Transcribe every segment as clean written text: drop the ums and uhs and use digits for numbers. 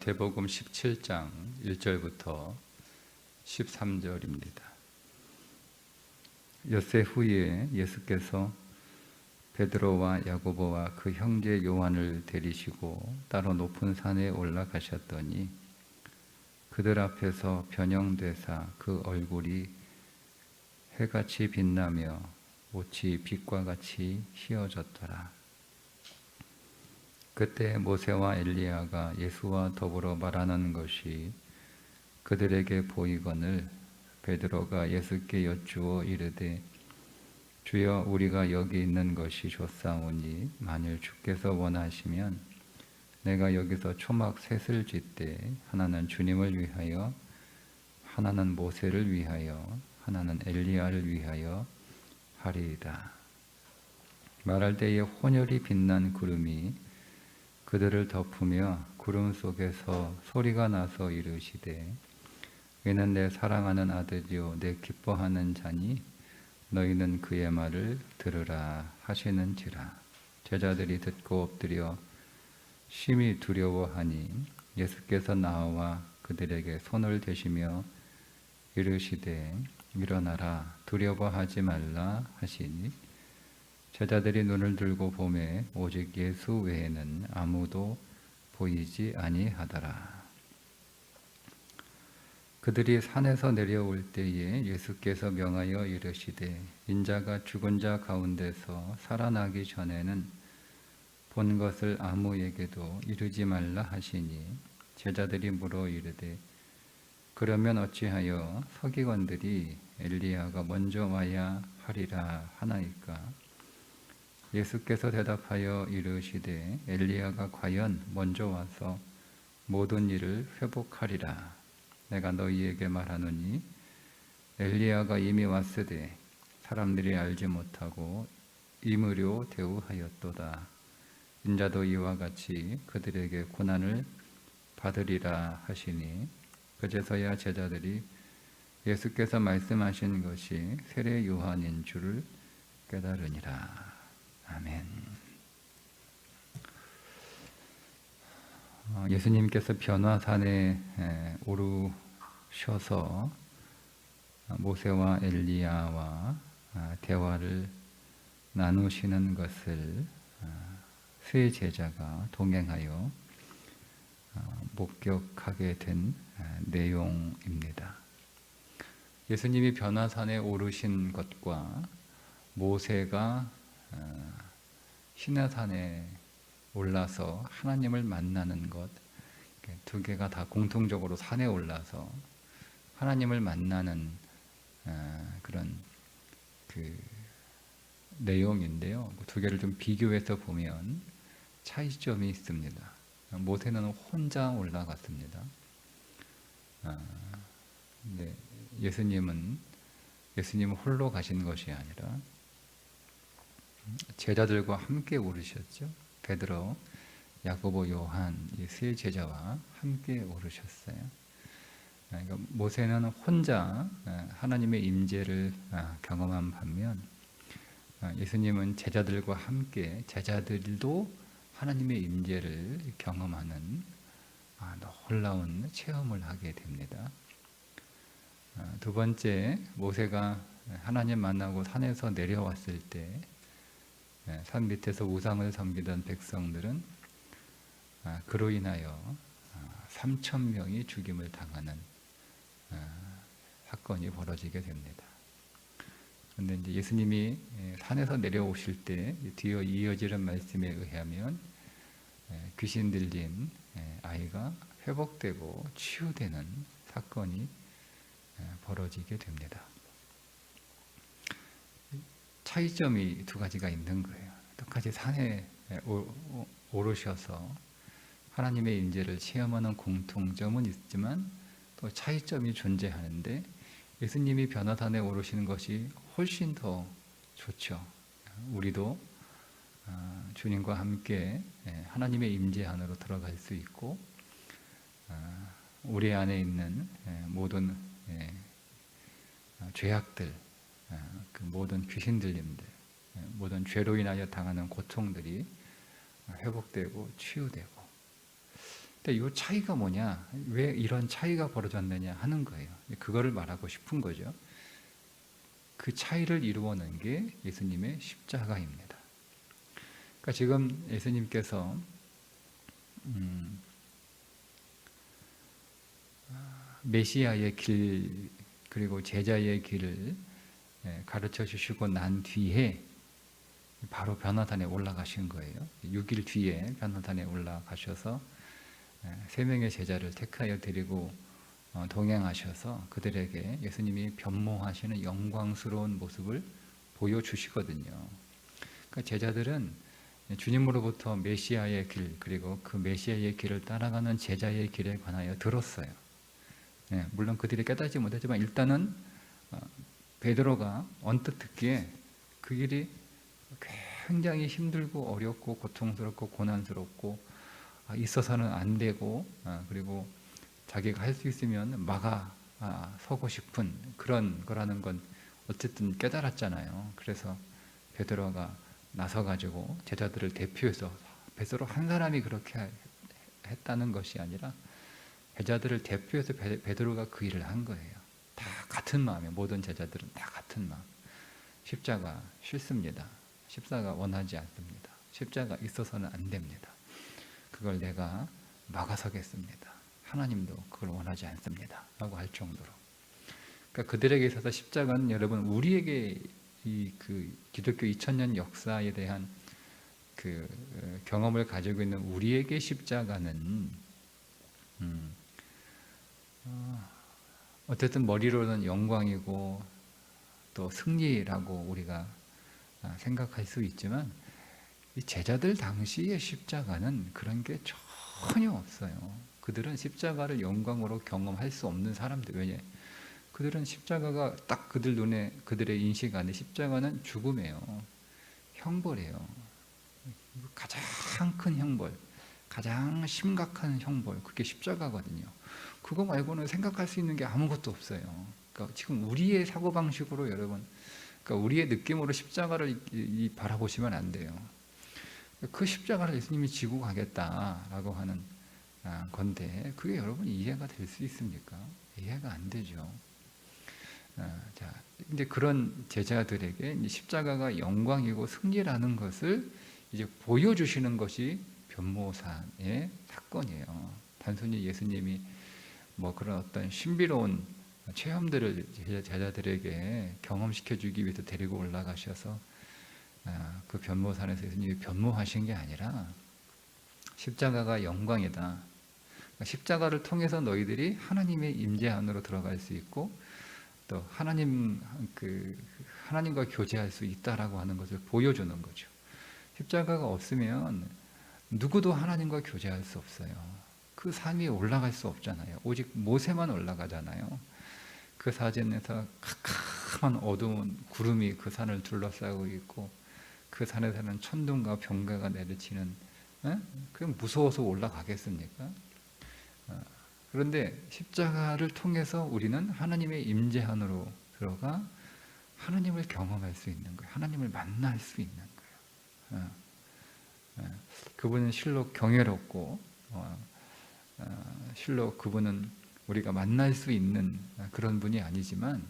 마태복음 17장 1절부터 13절입니다. 엿새 후에 예수께서 베드로와 야고보와 그 형제 요한을 데리시고 따로 높은 산에 올라가셨더니 그들 앞에서 변형되사 그 얼굴이 해같이 빛나며 옷이 빛과 같이 휘어졌더라. 그때 모세와 엘리야가 예수와 더불어 말하는 것이 그들에게 보이거늘 베드로가 예수께 여쭈어 이르되 주여 우리가 여기 있는 것이 좋사오니 만일 주께서 원하시면 내가 여기서 초막 셋을 짓되 하나는 주님을 위하여 하나는 모세를 위하여 하나는 엘리야를 위하여 하리이다. 말할 때에 혼혈이 빛난 구름이 그들을 덮으며 구름 속에서 소리가 나서 이르시되 이는 내 사랑하는 아들이요 내 기뻐하는 자니 너희는 그의 말을 들으라 하시는지라. 제자들이 듣고 엎드려 심히 두려워하니 예수께서 나와 그들에게 손을 대시며 이르시되 일어나라 두려워하지 말라 하시니 제자들이 눈을 들고 보매 오직 예수 외에는 아무도 보이지 아니하더라. 그들이 산에서 내려올 때에 예수께서 명하여 이르시되 인자가 죽은 자 가운데서 살아나기 전에는 본 것을 아무에게도 이르지 말라 하시니 제자들이 물어 이르되 그러면 어찌하여 서기관들이 엘리야가 먼저 와야 하리라 하나이까? 예수께서 대답하여 이르시되 엘리야가 과연 먼저 와서 모든 일을 회복하리라. 내가 너희에게 말하노니 엘리야가 이미 왔으되 사람들이 알지 못하고 임의로 대우하였도다. 인자도 이와 같이 그들에게 고난을 받으리라 하시니 그제서야 제자들이 예수께서 말씀하신 것이 세례 요한인 줄을 깨달으니라. 아멘. 예수님께서 변화산에 오르셔서 모세와 엘리야와 대화를 나누시는 것을 세 제자가 동행하여 목격하게 된 내용입니다. 예수님이 변화산에 오르신 것과 모세가 시내산에 올라서 하나님을 만나는 것, 두 개가 다 공통적으로 산에 올라서 하나님을 만나는 그런 그 내용인데요. 두 개를 좀 비교해서 보면 차이점이 있습니다. 모세는 혼자 올라갔습니다. 예수님은 홀로 가신 것이 아니라 제자들과 함께 오르셨죠. 베드로, 야고보, 요한 이 세 제자와 함께 오르셨어요. 그러니까 모세는 혼자 하나님의 임재를 경험한 반면 예수님은 제자들과 함께 제자들도 하나님의 임재를 경험하는 놀라운 체험을 하게 됩니다. 두 번째, 모세가 하나님 만나고 산에서 내려왔을 때 산 밑에서 우상을 섬기던 백성들은 그로 인하여 3,000명이 죽임을 당하는 사건이 벌어지게 됩니다. 그런데 이제 예수님이 산에서 내려오실 때 뒤에 이어지는 말씀에 의하면 귀신 들린 아이가 회복되고 치유되는 사건이 벌어지게 됩니다. 차이점이 두 가지가 있는 거예요. 똑같이 산에 오르셔서 하나님의 임재를 체험하는 공통점은 있지만 또 차이점이 존재하는데 예수님이 변화산에 오르시는 것이 훨씬 더 좋죠. 우리도 주님과 함께 하나님의 임재 안으로 들어갈 수 있고 우리 안에 있는 모든 죄악들, 그 모든 귀신 들림들, 모든 죄로 인하여 당하는 고통들이 회복되고 치유되고 근데 이 차이가 뭐냐? 왜 이런 차이가 벌어졌느냐 하는 거예요. 그거를 말하고 싶은 거죠. 그 차이를 이루어낸 게 예수님의 십자가입니다. 그러니까 지금 예수님께서 메시아의 길 그리고 제자의 길을 가르쳐 주시고 난 뒤에 바로 변화단에 올라가신 거예요. 6일 뒤에 변화단에 올라가셔서 3명의 제자를 택하여 데리고 동행하셔서 그들에게 예수님이 변모하시는 영광스러운 모습을 보여주시거든요. 그러니까 제자들은 주님으로부터 메시아의 길 그리고 그 메시아의 길을 따라가는 제자의 길에 관하여 들었어요. 물론 그들이 깨닫지 못했지만 일단은 베드로가 언뜻 듣기에 그 길이 굉장히 힘들고 어렵고 고통스럽고 고난스럽고 있어서는 안 되고 그리고 자기가 할 수 있으면 막아 서고 싶은 그런 거라는 건 어쨌든 깨달았잖아요. 그래서 베드로가 나서가지고 제자들을 대표해서 베드로 한 사람이 그렇게 했다는 것이 아니라 제자들을 대표해서 베드로가 그 일을 한 거예요. 다 같은 마음이에요. 모든 제자들은 다 같은 마음. 십자가 싫습니다. 십자가 원하지 않습니다. 십자가 있어서는 안 됩니다. 그걸 내가 막아서겠습니다. 하나님도 그걸 원하지 않습니다. 라고 할 정도로. 그러니까 그들에게 있어서 십자가는 여러분 우리에게 그 기독교 2000년 역사에 대한 그 경험을 가지고 있는 우리에게 십자가는 어쨌든 머리로는 영광이고 또 승리라고 우리가 생각할 수 있지만 이 제자들 당시의 십자가는 그런 게 전혀 없어요. 그들은 십자가를 영광으로 경험할 수 없는 사람들. 왜냐? 그들은 십자가가 딱 그들 눈에 그들의 인식 안에 십자가는 죽음이에요. 형벌이에요. 가장 큰 형벌, 가장 심각한 형벌, 그게 십자가거든요. 그거 말고는 생각할 수 있는 게 아무것도 없어요. 그러니까 지금 우리의 사고방식으로 여러분, 그러니까 우리의 느낌으로 십자가를 바라보시면 안 돼요. 그 십자가를 예수님이 지고 가겠다라고 하는 건데 그게 여러분 이해가 될 수 있습니까? 이해가 안 되죠. 자, 이제 그런 제자들에게 십자가가 영광이고 승리라는 것을 이제 보여주시는 것이 변모산의 사건이에요. 단순히 예수님이 뭐 그런 어떤 신비로운 체험들을 제자들에게 경험시켜주기 위해서 데리고 올라가셔서 그 변모산에서 예수님이 변모하신 게 아니라 십자가가 영광이다. 십자가를 통해서 너희들이 하나님의 임재 안으로 들어갈 수 있고 또 하나님과 교제할 수 있다라고 하는 것을 보여주는 거죠. 십자가가 없으면 누구도 하나님과 교제할 수 없어요. 그 산 위에 올라갈 수 없잖아요. 오직 모세만 올라가잖아요. 그 사진에서 캄캄한 어두운 구름이 그 산을 둘러싸고 있고 그 산에서는 천둥과 번개가 내리치는 그냥 무서워서 올라가겠습니까? 그런데 십자가를 통해서 우리는 하나님의 임재 안으로 들어가 하나님을 경험할 수 있는 거예요. 하나님을 만날 수 있는 거예요. 그분은 실로 경외롭고 실로 그분은 우리가 만날 수 있는 그런 분이 아니지만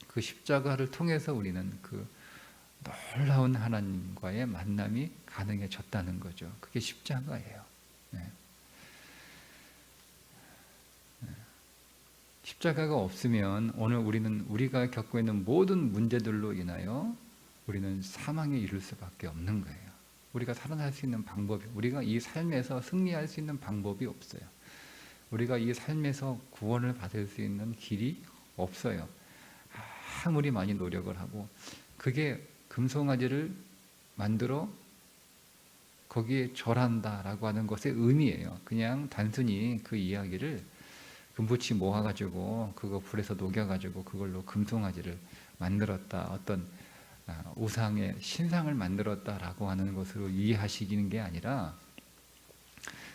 그 십자가를 통해서 우리는 그 놀라운 하나님과의 만남이 가능해졌다는 거죠. 그게 십자가예요. 십자가가 없으면 오늘 우리가 겪고 있는 모든 문제들로 인하여 우리는 사망에 이를 수밖에 없는 거예요. 우리가 살아날 수 있는 방법이, 우리가 이 삶에서 승리할 수 있는 방법이 없어요. 우리가 이 삶에서 구원을 받을 수 있는 길이 없어요. 아무리 많이 노력을 하고 그게 금송아지를 만들어 거기에 절한다라고 하는 것의 의미예요. 그냥 단순히 그 이야기를 금붙이 모아가지고 그거 불에서 녹여가지고 그걸로 금송아지를 만들었다, 어떤 우상의 신상을 만들었다라고 하는 것으로 이해하시는 게 아니라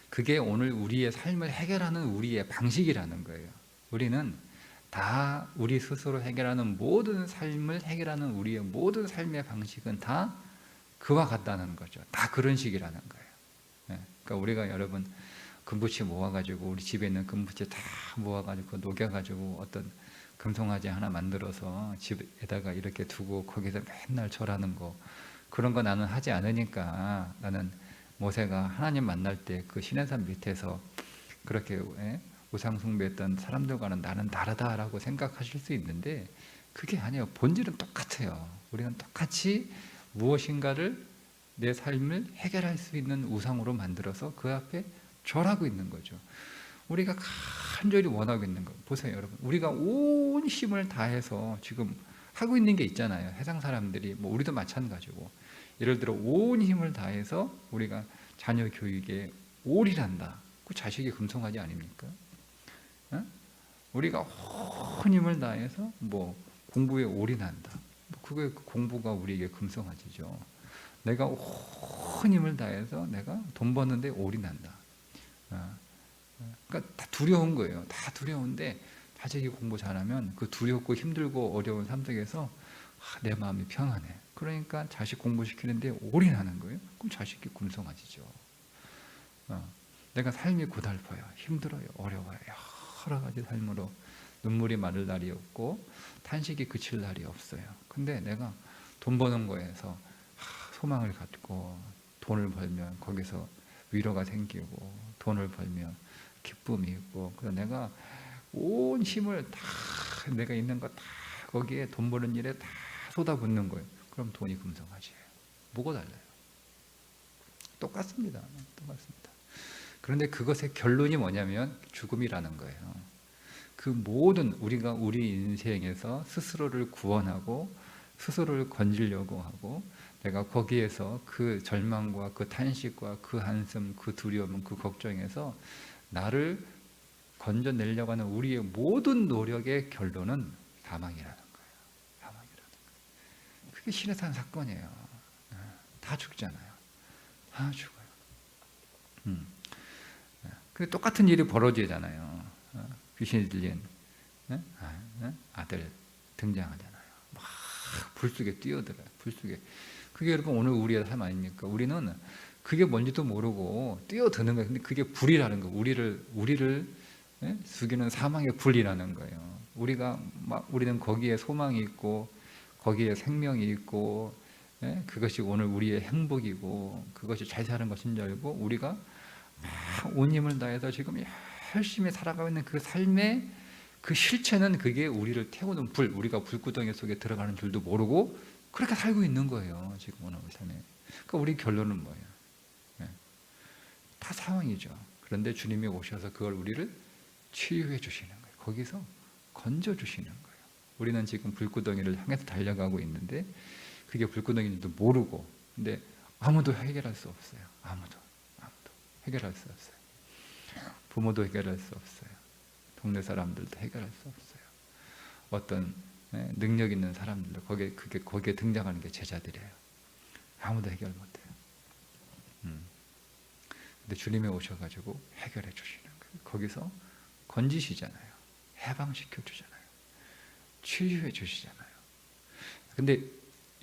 그게 오늘 우리의 삶을 해결하는 우리의 방식이라는 거예요. 우리는 다 우리 스스로 해결하는 모든 삶을 해결하는 우리의 모든 삶의 방식은 다 그와 같다는 거죠. 다 그런 식이라는 거예요. 그러니까 우리가 여러분 금붙이 모아가지고 우리 집에 있는 금붙이 다 모아가지고 녹여가지고 어떤 금송아지 하나 만들어서 집에다가 이렇게 두고 거기서 맨날 절하는 거, 그런 거 나는 하지 않으니까, 나는 모세가 하나님 만날 때 그 시내산 밑에서 그렇게 우상 숭배했던 사람들과는 나는 다르다라고 생각하실 수 있는데, 그게 아니에요. 본질은 똑같아요. 우리는 똑같이 무엇인가를, 내 삶을 해결할 수 있는 우상으로 만들어서 그 앞에 절하고 있는 거죠. 우리가 간절히 원하고 있는 거 보세요, 여러분. 우리가 온 힘을 다해서 지금 하고 있는 게 있잖아요. 세상 사람들이, 뭐 우리도 마찬가지고, 예를 들어 온 힘을 다해서 우리가 자녀 교육에 올인한다. 그 자식이 금송아지 아닙니까? 어? 우리가 온 힘을 다해서 뭐 공부에 올인한다. 뭐 그게, 공부가 우리에게 금송아지죠. 내가 온 힘을 다해서 내가 돈 버는데 올인한다. 그러니까 다 두려운 거예요. 다 두려운데 자식이 공부 잘하면 그 두렵고 힘들고 어려운 삶 속에서 내 마음이 평안해. 그러니까 자식 공부시키는데 올인하는 거예요. 그럼 자식이 금송아지죠. 내가 삶이 고달퍼요. 힘들어요. 어려워요. 여러 가지 삶으로 눈물이 마를 날이 없고 탄식이 그칠 날이 없어요. 근데 내가 돈 버는 거에서 소망을 갖고, 돈을 벌면 거기서 위로가 생기고, 돈을 벌면 기쁨이 있고, 그래서 내가 온 힘을 다, 내가 있는 거 다 거기에 돈 버는 일에 다 쏟아붓는 거예요. 그럼 돈이 금송아지예요. 뭐가 달라요? 똑같습니다. 똑같습니다. 그런데 그것의 결론이 뭐냐면 죽음이라는 거예요. 그 모든, 우리가 우리 인생에서 스스로를 구원하고 스스로를 건지려고 하고, 내가 거기에서 그 절망과 그 탄식과 그 한숨, 그 두려움, 그 걱정에서 나를 건져내려고 하는 우리의 모든 노력의 결론은 사망이라는 거예요. 사망이라는 거예요. 그게 시내산 사건이에요. 다 죽잖아요. 다 죽어요. 근데 똑같은 일이 벌어지잖아요. 귀신이 들린 아들 등장하잖아요. 막 불속에 뛰어들어요. 불속에. 그게 여러분 오늘 우리의 삶 아닙니까? 우리는 그게 뭔지도 모르고 뛰어드는 거예요. 근데 그게 불이라는 거예요. 우리를 죽이는 사망의 불이라는 거예요. 우리는 거기에 소망이 있고 거기에 생명이 있고, 그것이 오늘 우리의 행복이고 그것이 잘 사는 것인 줄 알고, 우리가 온 힘을 다해서 지금 열심히 살아가고 있는 그 삶의 그 실체는 그게 우리를 태우는 불, 우리가 불구덩이 속에 들어가는 줄도 모르고 그렇게 살고 있는 거예요. 지금 오늘 삶에. 그러니까 우리 결론은 뭐예요? 다 상황이죠. 그런데 주님이 오셔서 그걸 우리를 치유해 주시는 거예요. 거기서 건져 주시는 거예요. 우리는 지금 불구덩이를 향해서 달려가고 있는데 그게 불구덩이인지도 모르고, 근데 아무도 해결할 수 없어요. 아무도 해결할 수 없어요. 부모도 해결할 수 없어요. 동네 사람들도 해결할 수 없어요. 어떤 능력 있는 사람들도 거기에 등장하는 게 제자들이에요. 아무도 해결 못해요. 근데 주님이 오셔가지고 해결해 주시는 거예요. 거기서 건지시잖아요. 해방시켜 주잖아요. 치유해 주시잖아요. 근데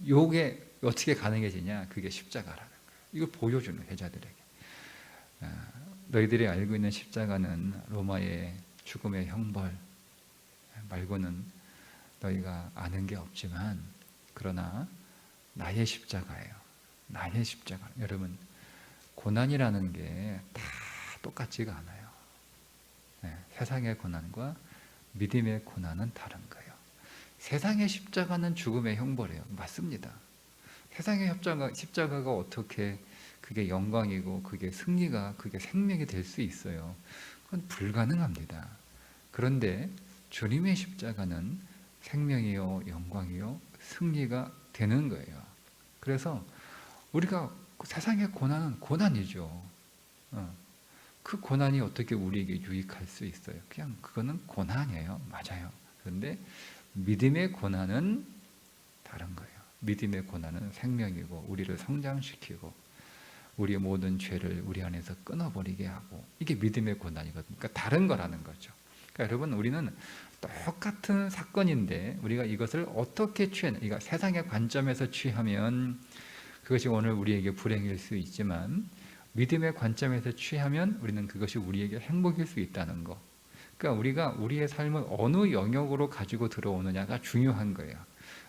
요게 어떻게 가능해지냐? 그게 십자가라는 거예요. 이걸 보여주는 제자들에게. 너희들이 알고 있는 십자가는 로마의 죽음의 형벌 말고는 너희가 아는 게 없지만, 그러나 나의 십자가예요. 나의 십자가. 여러분, 고난이라는 게 다 똑같지가 않아요. 세상의 고난과 믿음의 고난은 다른 거예요. 세상의 십자가는 죽음의 형벌이에요. 맞습니다. 세상의 십자가가 어떻게 그게 영광이고 그게 승리가, 그게 생명이 될 수 있어요. 그건 불가능합니다. 그런데 주님의 십자가는 생명이요 영광이요 승리가 되는 거예요. 그래서 우리가 세상의 고난은 고난이죠. 그 고난이 어떻게 우리에게 유익할 수 있어요? 그냥 그거는 고난이에요. 맞아요. 그런데 믿음의 고난은 다른 거예요. 믿음의 고난은 생명이고 우리를 성장시키고 우리의 모든 죄를 우리 안에서 끊어버리게 하고, 이게 믿음의 고난이거든요. 그러니까 다른 거라는 거죠. 그러니까 여러분, 우리는 똑같은 사건인데 우리가 이것을 어떻게 취하냐, 그러니까 세상의 관점에서 취하면 그것이 오늘 우리에게 불행일 수 있지만, 믿음의 관점에서 취하면 우리는 그것이 우리에게 행복일 수 있다는 거. 그러니까 우리가 우리의 삶을 어느 영역으로 가지고 들어오느냐가 중요한 거예요.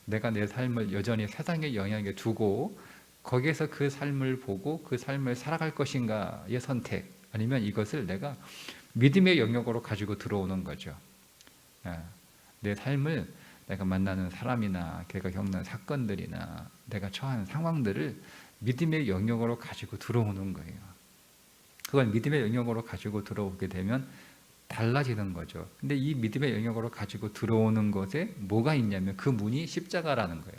내가 내 삶을 여전히 세상의 영역에 두고 거기에서 그 삶을 보고 그 삶을 살아갈 것인가의 선택, 아니면 이것을 내가 믿음의 영역으로 가지고 들어오는 거죠. 내 삶을 내가 만나는 사람이나 내가 겪는 사건들이나 내가 처한 상황들을 믿음의 영역으로 가지고 들어오는 거예요. 그걸 믿음의 영역으로 가지고 들어오게 되면 달라지는 거죠. 근데 이 믿음의 영역으로 가지고 들어오는 것에 뭐가 있냐면 그 문이 십자가라는 거예요.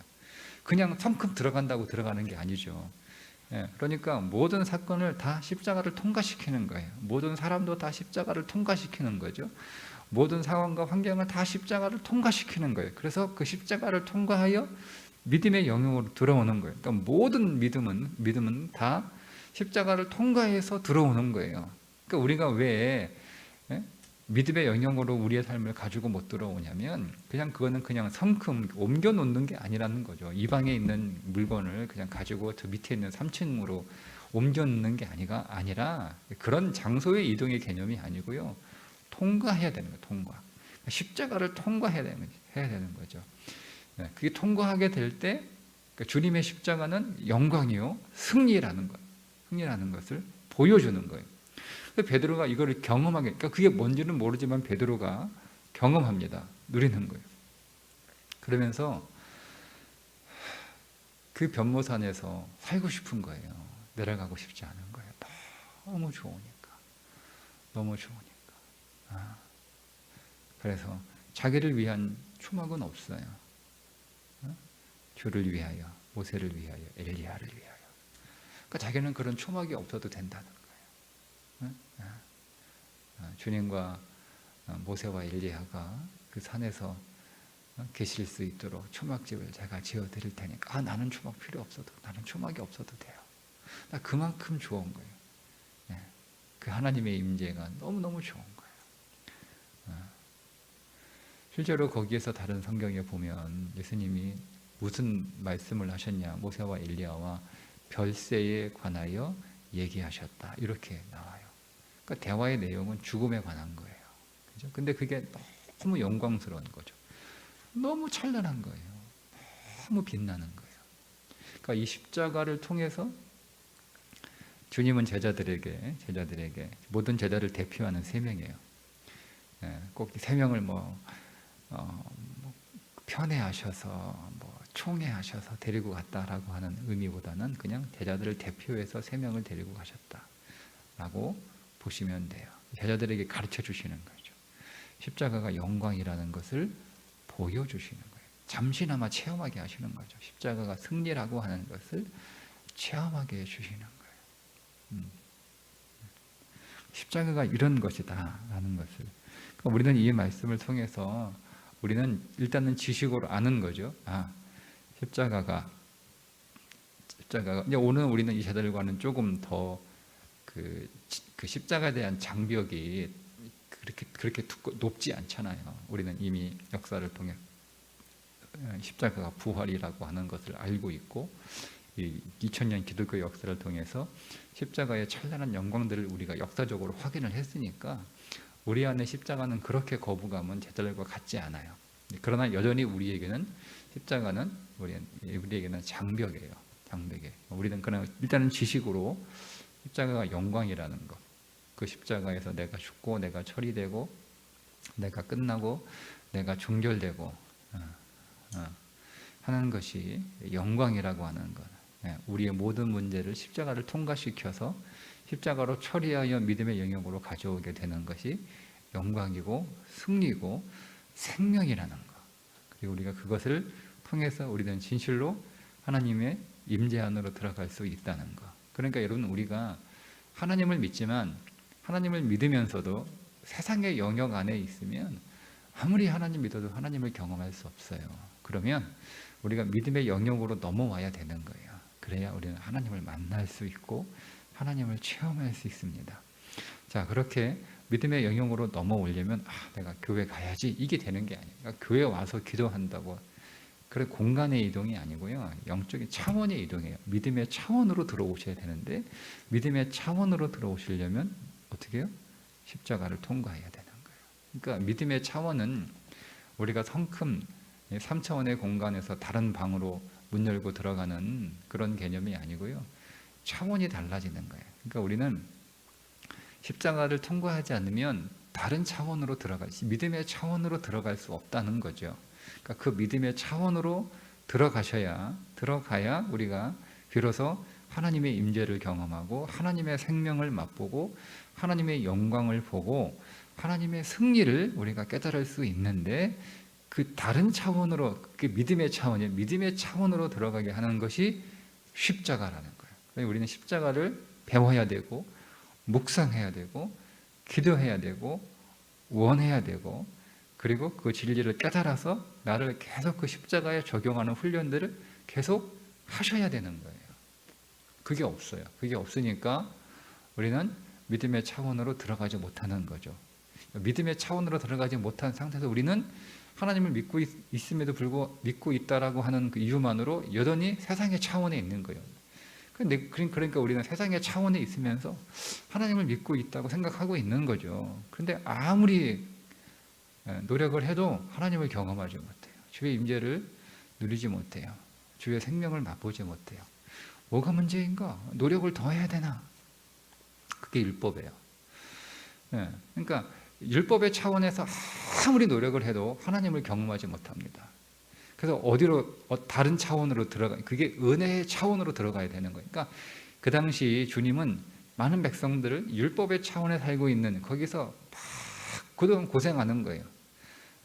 그냥 성큼 들어간다고 들어가는 게 아니죠. 그러니까 모든 사건을 다 십자가를 통과시키는 거예요. 모든 사람도 다 십자가를 통과시키는 거죠. 모든 상황과 환경을 다 십자가를 통과시키는 거예요. 그래서 그 십자가를 통과하여 믿음의 영역으로 들어오는 거예요. 그러니까 모든 믿음은 다 십자가를 통과해서 들어오는 거예요. 그러니까 우리가 왜 믿음의 영역으로 우리의 삶을 가지고 못 들어오냐면 그거는 그냥 성큼 옮겨 놓는 게 아니라는 거죠. 이 방에 있는 물건을 그냥 가지고 저 밑에 있는 3층으로 옮겨 놓는 게 아니라 그런 장소의 이동의 개념이 아니고요. 통과해야 되는 거예요. 통과. 십자가를 통과해야 되는 거죠. 그게 통과하게 될 때 주님의 십자가는 영광이요 승리라는 것, 승리라는 것을 보여주는 거예요. 베드로가 이거를 경험하게, 그러니까 그게 뭔지는 모르지만 베드로가 경험합니다. 누리는 거예요. 그러면서 그 변모산에서 살고 싶은 거예요. 내려가고 싶지 않은 거예요. 너무 좋으니까. 너무 좋으니까. 그래서 자기를 위한 초막은 없어요. 주를 위하여, 모세를 위하여, 엘리야를 위하여. 그러니까 자기는 그런 초막이 없어도 된다는 거예요. 주님과 모세와 엘리야가 그 산에서 계실 수 있도록 초막집을 제가 지어 드릴 테니까 나는 초막 필요 없어도, 나는 초막이 없어도 돼요. 나 그만큼 좋은 거예요. 그 하나님의 임재가 너무너무 좋은 거예요. 실제로 거기에서 다른 성경에 보면 예수님이 무슨 말씀을 하셨냐, 모세와 엘리야와 별세에 관하여 얘기하셨다, 이렇게 나와요. 그러니까 대화의 내용은 죽음에 관한 거예요. 그죠? 근데 그게 너무 영광스러운 거죠. 너무 찬란한 거예요. 너무 빛나는 거예요. 그러니까 이 십자가를 통해서 주님은 제자들에게 모든 제자를 대표하는 세 명이에요. 꼭 세 명을 편애하셔서 총애하셔서 데리고 갔다라고 하는 의미보다는 그냥 제자들을 대표해서 세 명을 데리고 가셨다라고 보시면 돼요. 제자들에게 가르쳐 주시는 거죠. 십자가가 영광이라는 것을 보여주시는 거예요. 잠시나마 체험하게 하시는 거죠. 십자가가 승리라고 하는 것을 체험하게 해주시는 거예요. 십자가가 이런 것이다 라는 것을, 그러니까 우리는 이 말씀을 통해서 우리는 일단은 지식으로 아는 거죠. 십자가가 이제 오늘 우리는 이 제자들과는 조금 더 그 십자가에 대한 장벽이 그렇게 높지 않잖아요. 우리는 이미 역사를 통해 십자가가 부활이라고 하는 것을 알고 있고, 이 2000년 기독교 역사를 통해서 십자가의 찬란한 영광들을 우리가 역사적으로 확인을 했으니까 우리 안에 십자가는 그렇게 거부감은 제자들과 같지 않아요. 그러나 여전히 우리에게는 십자가는 우리에게는 장벽이에요. 우리는 그냥 일단은 지식으로 십자가가 영광이라는 것, 그 십자가에서 내가 죽고 내가 처리되고 내가 끝나고 내가 종결되고 하는 것이 영광이라고 하는 것, 우리의 모든 문제를 십자가를 통과시켜서 십자가로 처리하여 믿음의 영역으로 가져오게 되는 것이 영광이고 승리고 생명이라는 것. 그리고 우리가 그것을 통해서 우리는 진실로 하나님의 임재 안으로 들어갈 수 있다는 것. 그러니까 여러분, 우리가 하나님을 믿지만 하나님을 믿으면서도 세상의 영역 안에 있으면 아무리 하나님 믿어도 하나님을 경험할 수 없어요. 그러면 우리가 믿음의 영역으로 넘어와야 되는 거예요. 그래야 우리는 하나님을 만날 수 있고 하나님을 체험할 수 있습니다. 자, 그렇게 믿음의 영역으로 넘어오려면 내가 교회 가야지 이게 되는 게 아니에요. 그러니까 교회 와서 기도한다고 그래 공간의 이동이 아니고요. 영적인 차원의 이동이에요. 믿음의 차원으로 들어오셔야 되는데 믿음의 차원으로 들어오시려면 어떻게 해요? 십자가를 통과해야 되는 거예요. 그러니까 믿음의 차원은 우리가 성큼 3차원의 공간에서 다른 방으로 문 열고 들어가는 그런 개념이 아니고요. 차원이 달라지는 거예요. 그러니까 우리는 십자가를 통과하지 않으면 다른 차원으로 믿음의 차원으로 들어갈 수 없다는 거죠. 그러니까 그 믿음의 차원으로 들어가야 우리가 비로소 하나님의 임재를 경험하고 하나님의 생명을 맛보고 하나님의 영광을 보고 하나님의 승리를 우리가 깨달을 수 있는데 그 다른 차원으로 그 믿음의 차원으로 들어가게 하는 것이 십자가라는 거예요. 그래서 우리는 십자가를 배워야 되고 묵상해야 되고 기도해야 되고 원해야 되고 그리고 그 진리를 깨달아서 나를 계속 그 십자가에 적용하는 훈련들을 계속 하셔야 되는 거예요. 그게 없어요. 그게 없으니까 우리는 믿음의 차원으로 들어가지 못하는 거죠. 믿음의 차원으로 들어가지 못한 상태에서 우리는 하나님을 믿고 있음에도 불구하고 믿고 있다라고 하는 그 이유만으로 여전히 세상의 차원에 있는 거예요. 그러니까 우리는 세상의 차원에 있으면서 하나님을 믿고 있다고 생각하고 있는 거죠. 그런데 아무리 노력을 해도 하나님을 경험하지 못해요. 주의 임재를 누리지 못해요. 주의 생명을 맛보지 못해요. 뭐가 문제인가? 노력을 더 해야 되나? 그게 율법이에요. 그러니까 율법의 차원에서 아무리 노력을 해도 하나님을 경험하지 못합니다. 그래서 다른 차원으로 그게 은혜의 차원으로 들어가야 되는 거예요. 그러니까 그 당시 주님은 많은 백성들을 율법의 차원에 살고 있는 거기서 막 그동안 고생하는 거예요.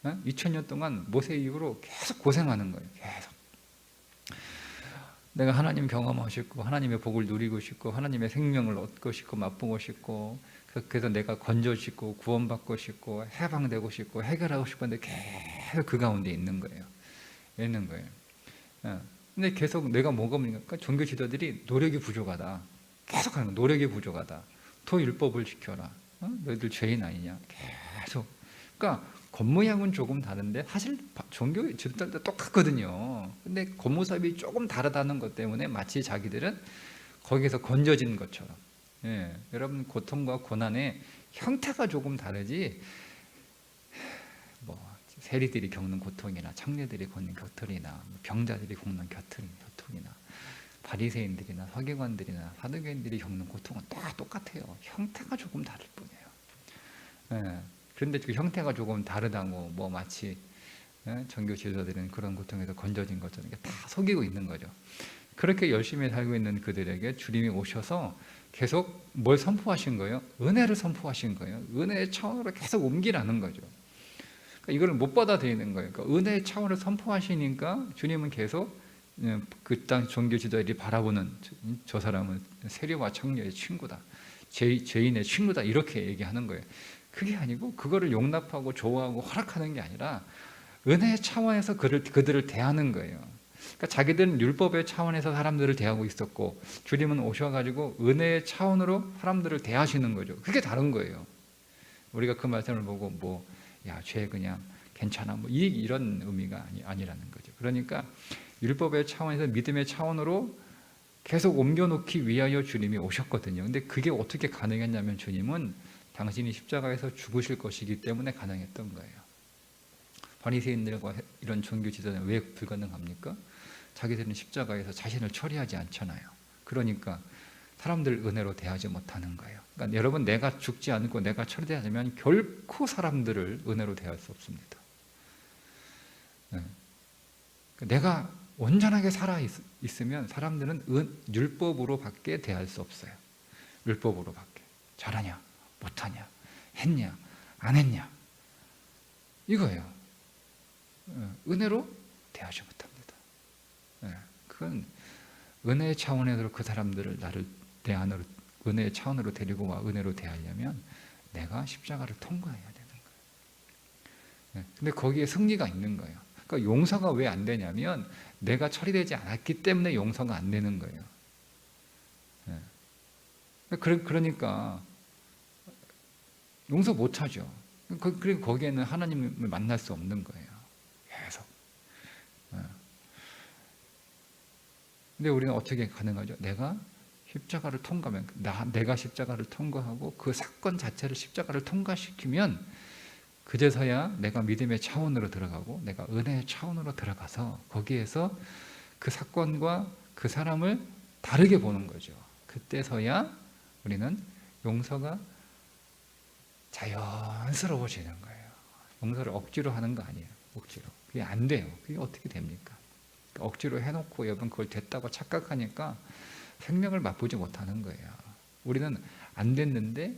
2000년 동안 모세 이후로 계속 고생하는 거예요. 계속. 내가 하나님 경험하고 싶고 하나님의 복을 누리고 싶고 하나님의 생명을 얻고 싶고 맛보고 싶고 그래서 내가 건져지고 구원받고 싶고 해방되고 싶고 해결하고 싶은데 계속 그 가운데 있는 거예요. 근데 계속 내가 뭐가 문제니까 종교 지도들이 노력이 부족하다. 계속 하는 거야. 노력이 부족하다. 더 율법을 지켜라. 너희들 죄인 아니냐. 계속. 그러니까 겉모양은 조금 다른데 사실 종교 지도들도 똑같거든요. 근데 겉모습이 조금 다르다는 것 때문에 마치 자기들은 거기서 건져진 것처럼. 여러분 고통과 고난의 형태가 조금 다르지 세리들이 겪는 고통이나 청년들이 겪는 고통이나 병자들이 겪는 고통이나 바리새인들이나 서기관들이나 사두개인들이 겪는 고통은 다 똑같아요. 형태가 조금 다를 뿐이에요. 그런데 그 형태가 조금 다르다고 마치 종교 지도자들은 그런 고통에서 건져진 것처럼 다 속이고 있는 거죠. 그렇게 열심히 살고 있는 그들에게 주님이 오셔서 계속 뭘 선포하신 거예요? 은혜를 선포하신 거예요. 은혜의 차원으로 계속 옮기라는 거죠. 그러니까 이걸 못 받아들이는 거예요. 그러니까 은혜의 차원을 선포하시니까 주님은 계속 그 땅 종교 지도자들이 바라보는 저 사람은 세리와 청년의 친구다. 죄인의 친구다. 이렇게 얘기하는 거예요. 그게 아니고 그거를 용납하고 좋아하고 허락하는 게 아니라 은혜의 차원에서 그들을 대하는 거예요. 그러니까 자기들은 율법의 차원에서 사람들을 대하고 있었고 주님은 오셔가지고 은혜의 차원으로 사람들을 대하시는 거죠. 그게 다른 거예요. 우리가 그 말씀을 보고 죄 그냥 괜찮아 이런 의미가 아니라는 거죠. 그러니까 율법의 차원에서 믿음의 차원으로 계속 옮겨놓기 위하여 주님이 오셨거든요. 근데 그게 어떻게 가능했냐면 주님은 당신이 십자가에서 죽으실 것이기 때문에 가능했던 거예요. 바리새인들과 이런 종교 지도자는 왜 불가능합니까? 자기들은 십자가에서 자신을 처리하지 않잖아요. 그러니까 사람들 은혜로 대하지 못하는 거예요. 그러니까 여러분 내가 죽지 않고 내가 처리되지 않으면 결코 사람들을 은혜로 대할 수 없습니다. 내가 온전하게 살아 있으면 사람들은 율법으로밖에 대할 수 없어요. 율법으로밖에. 잘하냐, 못하냐, 했냐, 안 했냐 이거예요. 은혜로 대하지 못합니다. 그건 은혜의 차원에서 그 사람들을 나를 내 안으로 은혜의 차원으로 데리고 와 은혜로 대하려면 내가 십자가를 통과해야 되는 거예요. 근데 거기에 승리가 있는 거예요. 그러니까 용서가 왜 안 되냐면 내가 처리되지 않았기 때문에 용서가 안 되는 거예요. 그러니까 용서 못 하죠. 그리고 거기에는 하나님을 만날 수 없는 거예요. 계속. 근데 우리는 어떻게 가능하죠? 내가 십자가를 통과하면, 내가 십자가를 통과하고 그 사건 자체를 십자가를 통과시키면 그제서야 내가 믿음의 차원으로 들어가고 내가 은혜의 차원으로 들어가서 거기에서 그 사건과 그 사람을 다르게 보는 거죠. 그때서야 우리는 용서가 자연스러워지는 거예요. 용서를 억지로 하는 거 아니에요. 억지로. 그게 안 돼요. 그게 어떻게 됩니까? 억지로 해놓고 여러분 그걸 됐다고 착각하니까 생명을 맛보지 못하는 거예요. 우리는 안 됐는데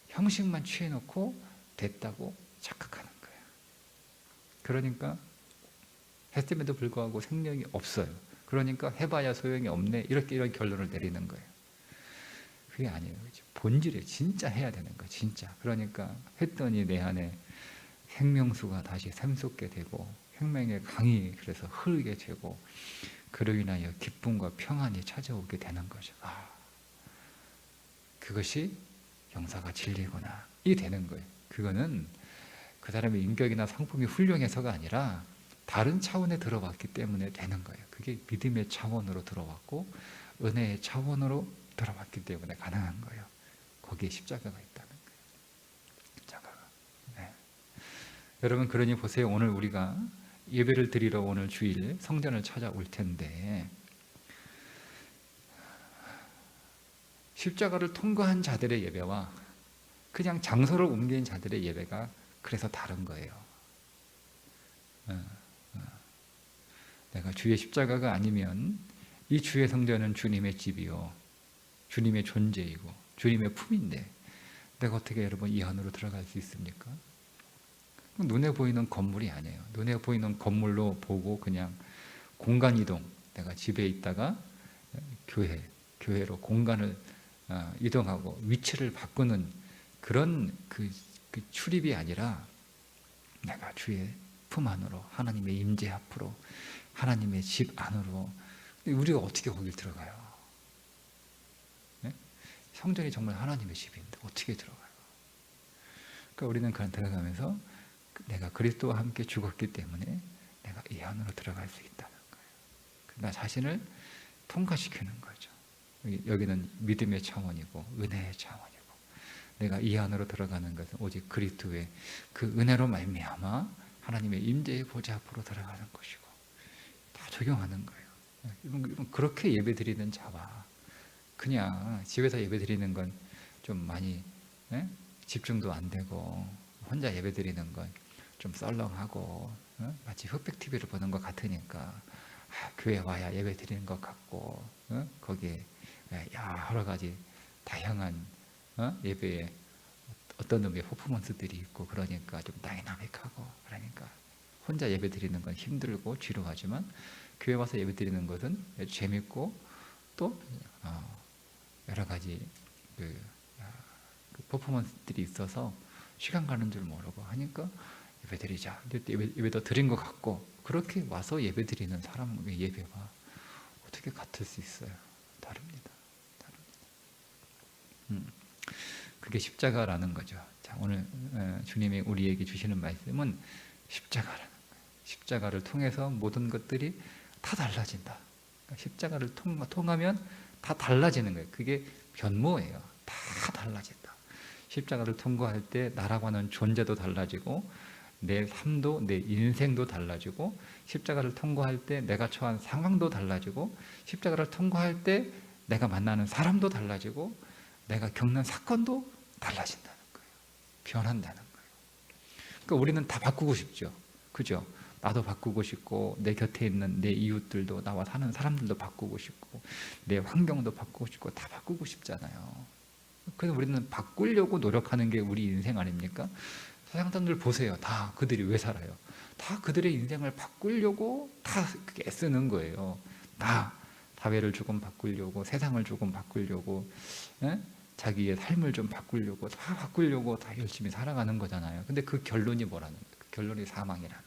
형식만 취해놓고 됐다고 착각하는 거예요. 그러니까 했음에도 불구하고 생명이 없어요. 그러니까 해봐야 소용이 없네. 이런 결론을 내리는 거예요. 그게 아니에요. 본질에 진짜 해야 되는 거예요. 진짜. 그러니까 했더니 내 안에 생명수가 다시 샘솟게 되고 생명의 강이 그래서 흐르게 되고 그로 인하여 기쁨과 평안이 찾아오게 되는 거죠. 그것이 용서가 진리구나. 이 되는 거예요. 그거는 그 사람의 인격이나 성품이 훌륭해서가 아니라 다른 차원에 들어왔기 때문에 되는 거예요. 그게 믿음의 차원으로 들어왔고 은혜의 차원으로 들어왔기 때문에 가능한 거예요. 거기에 십자가가 있다는 거예요. 십자가가. 네. 여러분 그러니 보세요. 오늘 우리가 예배를 드리러 오늘 주일 성전을 찾아올 텐데 십자가를 통과한 자들의 예배와 그냥 장소를 옮긴 자들의 예배가 그래서 다른 거예요. 내가 주의 십자가가 아니면 이 주의 성전은 주님의 집이요 주님의 존재이고 주님의 품인데 내가 어떻게 여러분 이 안으로 들어갈 수 있습니까? 눈에 보이는 건물이 아니에요. 눈에 보이는 건물로 보고 그냥 공간 이동, 내가 집에 있다가 교회로 공간을 이동하고 위치를 바꾸는 그런 그 출입이 아니라 내가 주의 품 안으로 하나님의 임재 앞으로 하나님의 집 안으로. 우리가 어떻게 거길 들어가요? 네? 성전이 정말 하나님의 집인데 어떻게 들어가요? 그러니까 우리는 그냥 들어가면서 내가 그리스도와 함께 죽었기 때문에 내가 이 안으로 들어갈 수 있다는 거예요. 나 자신을 통과시키는 거죠. 여기는 믿음의 차원이고 은혜의 차원이고 내가 이 안으로 들어가는 것은 오직 그리스도의 그 은혜로 말미암아 하나님의 임재의 보좌 앞으로 들어가는 것이고 다 적용하는 거예요. 이건 그렇게 예배드리는 자와 그냥 집에서 예배드리는 건 좀 많이 집중도 안 되고 혼자 예배드리는 건 좀 썰렁하고 마치 흑백 TV를 보는 것 같으니까 교회 와야 예배드리는 것 같고 거기에 여러 가지 다양한 예배에 어떤 놈의 퍼포먼스들이 있고 그러니까 좀 다이나믹하고 그러니까 혼자 예배드리는 건 힘들고 지루하지만 교회 와서 예배드리는 것은 재밌고 또 여러 가지 그 퍼포먼스들이 있어서 시간 가는 줄 모르고 하니까 예배드리자. 예배도 드린 것 같고 그렇게 와서 예배드리는 사람의 예배와 어떻게 같을 수 있어요? 다릅니다. 그게 십자가라는 거죠. 자, 오늘 주님이 우리에게 주시는 말씀은 십자가라는 거예요. 십자가를 통해서 모든 것들이 다 달라진다. 그러니까 십자가를 통하면 다 달라지는 거예요. 그게 변모예요. 다 달라진다. 십자가를 통과할 때 나라고 하는 존재도 달라지고 내 삶도 내 인생도 달라지고 십자가를 통과할 때 내가 처한 상황도 달라지고 십자가를 통과할 때 내가 만나는 사람도 달라지고 내가 겪는 사건도 달라진다는 거예요. 변한다는 거예요. 그러니까 우리는 다 바꾸고 싶죠. 그죠? 나도 바꾸고 싶고 내 곁에 있는 내 이웃들도 나와 사는 사람들도 바꾸고 싶고 내 환경도 바꾸고 싶고 다 바꾸고 싶잖아요. 그래서 우리는 바꾸려고 노력하는 게 우리 인생 아닙니까? 세상 사람들 보세요. 다 그들이 왜 살아요? 다 그들의 인생을 바꾸려고 다 애쓰는 거예요. 다 사회를 조금 바꾸려고 세상을 조금 바꾸려고 자기의 삶을 좀 바꾸려고 다 바꾸려고 다 열심히 살아가는 거잖아요. 근데 그 결론이 뭐라는 거예요? 그 결론이 사망이라는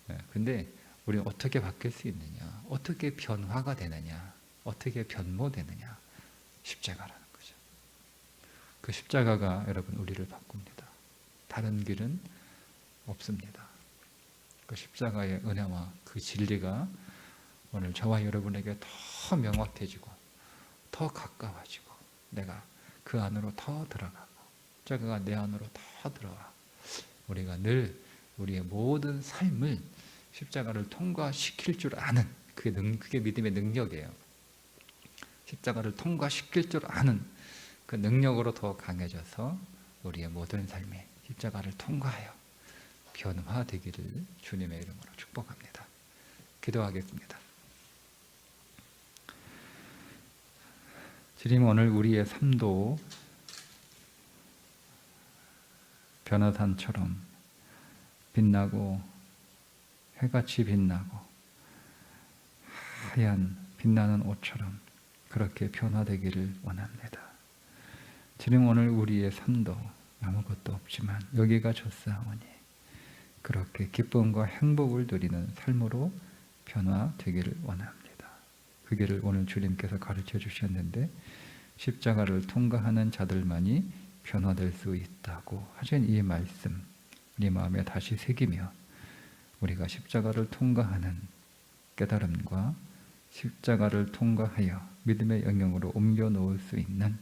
거예요. 근데 우리는 어떻게 바뀔 수 있느냐? 어떻게 변화가 되느냐? 어떻게 변모되느냐? 십자가라는 거죠. 그 십자가가 여러분 우리를 바꿉니다. 다른 길은 없습니다. 그 십자가의 은혜와 그 진리가 오늘 저와 여러분에게 더 명확해지고 더 가까워지고 내가 그 안으로 더 들어가고 저가 내 안으로 더 들어와 우리가 늘 우리의 모든 삶을 십자가를 통과시킬 줄 아는 그게 믿음의 능력이에요. 십자가를 통과시킬 줄 아는 그 능력으로 더 강해져서 우리의 모든 삶이 십자가를 통과하여 변화되기를 주님의 이름으로 축복합니다. 기도하겠습니다. 주님, 오늘 우리의 삶도 변화산처럼 빛나고 해같이 빛나고 하얀 빛나는 옷처럼 그렇게 변화되기를 원합니다. 주님, 오늘 우리의 삶도 아무것도 없지만 여기가 좋사오니 그렇게 기쁨과 행복을 누리는 삶으로 변화되기를 원합니다. 그 길을 오늘 주님께서 가르쳐 주셨는데 십자가를 통과하는 자들만이 변화될 수 있다고 하신 이 말씀 우리 마음에 다시 새기며 우리가 십자가를 통과하는 깨달음과 십자가를 통과하여 믿음의 영역으로 옮겨 놓을 수 있는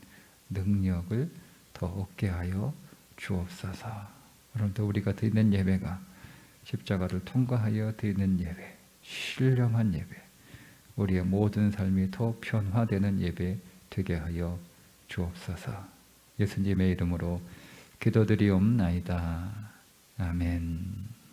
능력을 더 얻게 하여 주옵소서. 오늘도 우리가 드리는 예배가 십자가를 통과하여 드리는 예배, 신령한 예배, 우리의 모든 삶이 더 변화되는 예배 되게 하여 주옵소서. 예수님의 이름으로 기도드리옵나이다. 아멘.